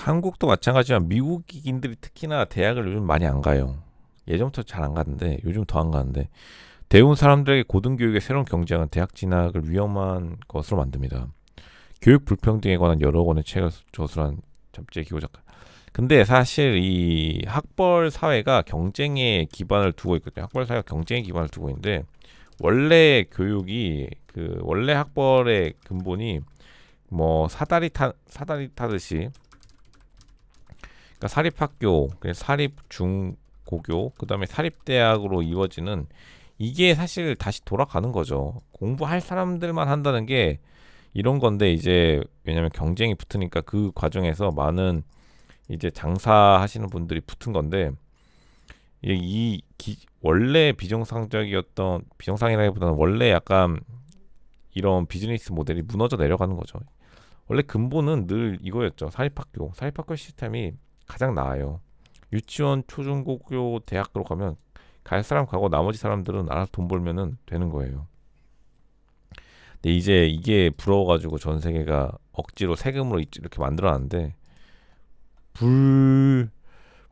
한국도 마찬가지지만 미국인들이 특히나 대학을 요즘 많이 안 가요. 예전부터 잘 안 가는데 요즘 더 안 가는데 대부분 사람들에게 고등교육의 새로운 경쟁은 대학 진학을 위험한 것으로 만듭니다. 교육 불평등에 관한 여러 권의 책을 저술한 잡지의 기고 작가. 근데 사실 이 학벌 사회가 경쟁에 기반을 두고 있거든요. 학벌 사회가 경쟁에 기반을 두고 있는데 원래 교육이 그 원래 학벌의 근본이 뭐 사다리 타듯이 그러니까 사립학교, 사립중고교, 그다음에 사립대학으로 이루어지는 이게 사실 다시 돌아가는 거죠. 공부할 사람들만 한다는 게 이런 건데 이제 왜냐면 경쟁이 붙으니까 그 과정에서 많은 이제 장사하시는 분들이 붙은 건데 원래 비정상이라기보다는 원래 약간 이런 비즈니스 모델이 무너져 내려가는 거죠. 원래 근본은 늘 이거였죠. 사립학교 시스템이 가장 나아요. 유치원, 초중고교, 대학으로 가면 갈 사람 가고 나머지 사람들은 알아서 돈 벌면은 되는 거예요. 근데 이제 이게 부러워가지고 전 세계가 억지로 세금으로 이렇게 만들어놨는데 불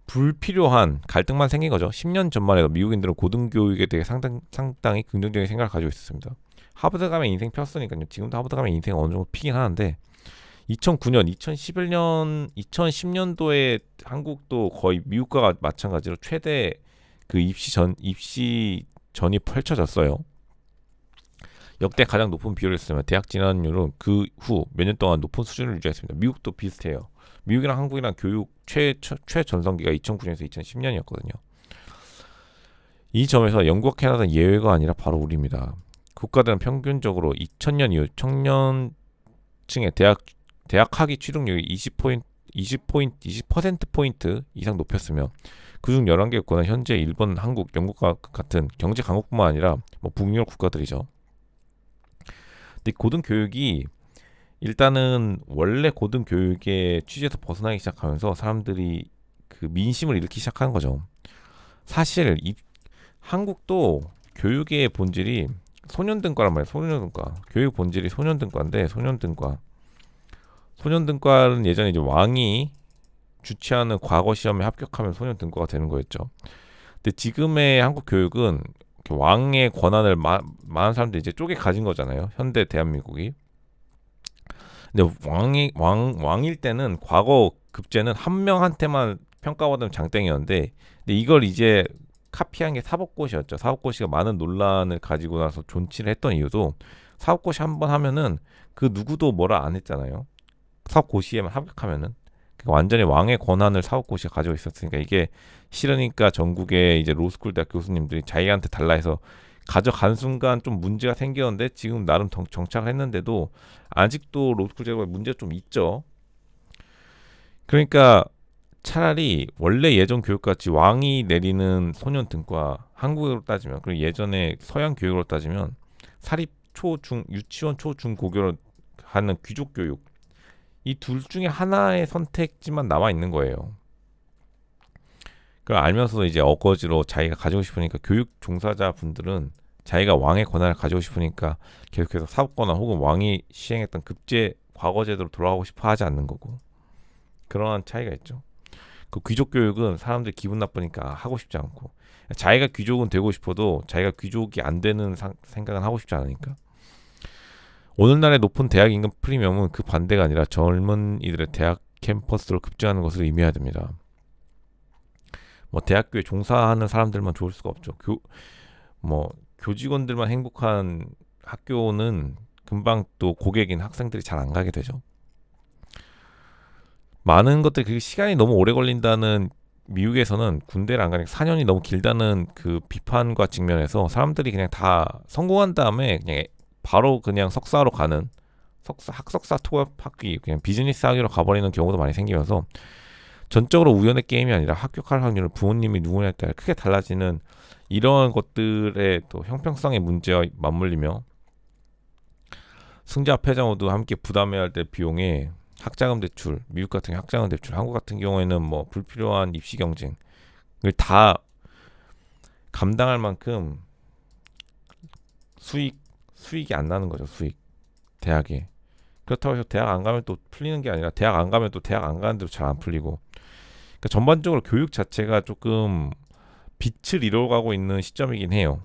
불필요한 갈등만 생긴 거죠. 10년 전만 해도 미국인들은 고등교육에 대해 상당히 긍정적인 생각을 가지고 있었습니다. 하버드 가면 인생 폈으니까요. 지금도 하버드 가면 인생 어느 정도 피긴 하는데 2009년, 2011년, 2010년도에 한국도 거의 미국과 마찬가지로 최대 그 입시 전이 펼쳐졌어요. 역대 가장 높은 비율을 했으며 대학 진학률은 그 후 몇 년 동안 높은 수준을 유지했습니다. 미국도 비슷해요. 미국이랑 한국이랑 교육 최전성기가 2009년에서 2010년이었거든요. 이 점에서 영국과 캐나다는 예외가 아니라 바로 우리입니다. 국가들은 평균적으로 2000년 이후 청년층의 대학 학위 취득률이 20%포인트 이상 높였으며 그중 11개국가는 현재 일본, 한국, 영국과 같은 경제 강국뿐만 아니라 뭐 북유럽 국가들이죠. 근데 고등교육이 일단은 원래 고등교육의 취지에서 벗어나기 시작하면서 사람들이 그 민심을 일으키기 시작하는 거죠. 사실 한국도 교육의 본질이 소년등과란 말이에요. 소년등과. 교육 본질이 소년등과인데 소년등과는 예전에 이제 왕이 주최하는 과거 시험에 합격하면 소년등과가 되는 거였죠. 근데 지금의 한국 교육은 왕의 권한을 많은 사람들이 이제 쪼개 가진 거잖아요. 현대 대한민국이. 근데 왕일 때는 과거 급제는 한 명한테만 평가받으면 장땡이었는데 근데 이걸 이제 카피한 게 사법고시였죠. 사법고시가 많은 논란을 가지고 나서 존치를 했던 이유도 사법고시 한 번 하면은 그 누구도 뭐라 안 했잖아요. 사법고시에만 합격하면은 그러니까 완전히 왕의 권한을 사법고시가 가지고 있었으니까 이게 싫으니까 전국의 이제 로스쿨 대학 교수님들이 자기한테 달라 해서 가져간 순간 좀 문제가 생겼는데 지금 나름 정착을 했는데도 아직도 로스쿨 제도가 문제가 좀 있죠. 그러니까 차라리 원래 예전 교육같이 왕이 내리는 소년 등과 한국으로 따지면 그리고 예전에 서양 교육으로 따지면 사립 유치원 초중 고교를 하는 귀족 교육 이 둘 중에 하나의 선택지만 남아 있는 거예요. 그걸 알면서도 이제 어거지로 자기가 가지고 싶으니까 교육 종사자 분들은 자기가 왕의 권한을 가지고 싶으니까 계속해서 사법권한 혹은 왕이 시행했던 급제 과거 제도로 돌아가고 싶어 하지 않는 거고 그러한 차이가 있죠. 그 귀족 교육은 사람들 기분 나쁘니까 하고 싶지 않고 자기가 귀족은 되고 싶어도 자기가 귀족이 안 되는 생각은 하고 싶지 않으니까 오늘날의 높은 대학 임금 프리미엄은 그 반대가 아니라 젊은이들의 대학 캠퍼스로 급증하는 것을 의미해야 됩니다. 뭐 대학교에 종사하는 사람들만 좋을 수가 없죠. 뭐 교직원들만 행복한 학교는 금방 또 고객인 학생들이 잘 안 가게 되죠. 많은 것들이 그 시간이 너무 오래 걸린다는 미국에서는 군대를 안 가니까 4년이 너무 길다는 그 비판과 직면해서 사람들이 그냥 다 성공한 다음에 그냥 바로 그냥 석사로 가는 학석사 투어 학위 그냥 비즈니스 학위로 가버리는 경우도 많이 생기면서 전적으로 우연의 게임이 아니라 합격할 확률을 부모님이 누구냐에 따라 크게 달라지는 이러한 것들의 또 형평성의 문제와 맞물리며 승자 패자 모두 함께 부담해야 할 때 비용에 학자금 대출, 미국 같은 학자금 대출, 한국 같은 경우에는 뭐 불필요한 입시 경쟁을 다 감당할 만큼 수익이 안 나는 거죠. 수익 대학에. 그렇다고 해서 대학 안 가면 또 풀리는 게 아니라 대학 안 가면 또 대학 안 가는 대로 잘 안 풀리고, 그러니까 전반적으로 교육 자체가 조금 빛을 잃어가고 있는 시점이긴 해요.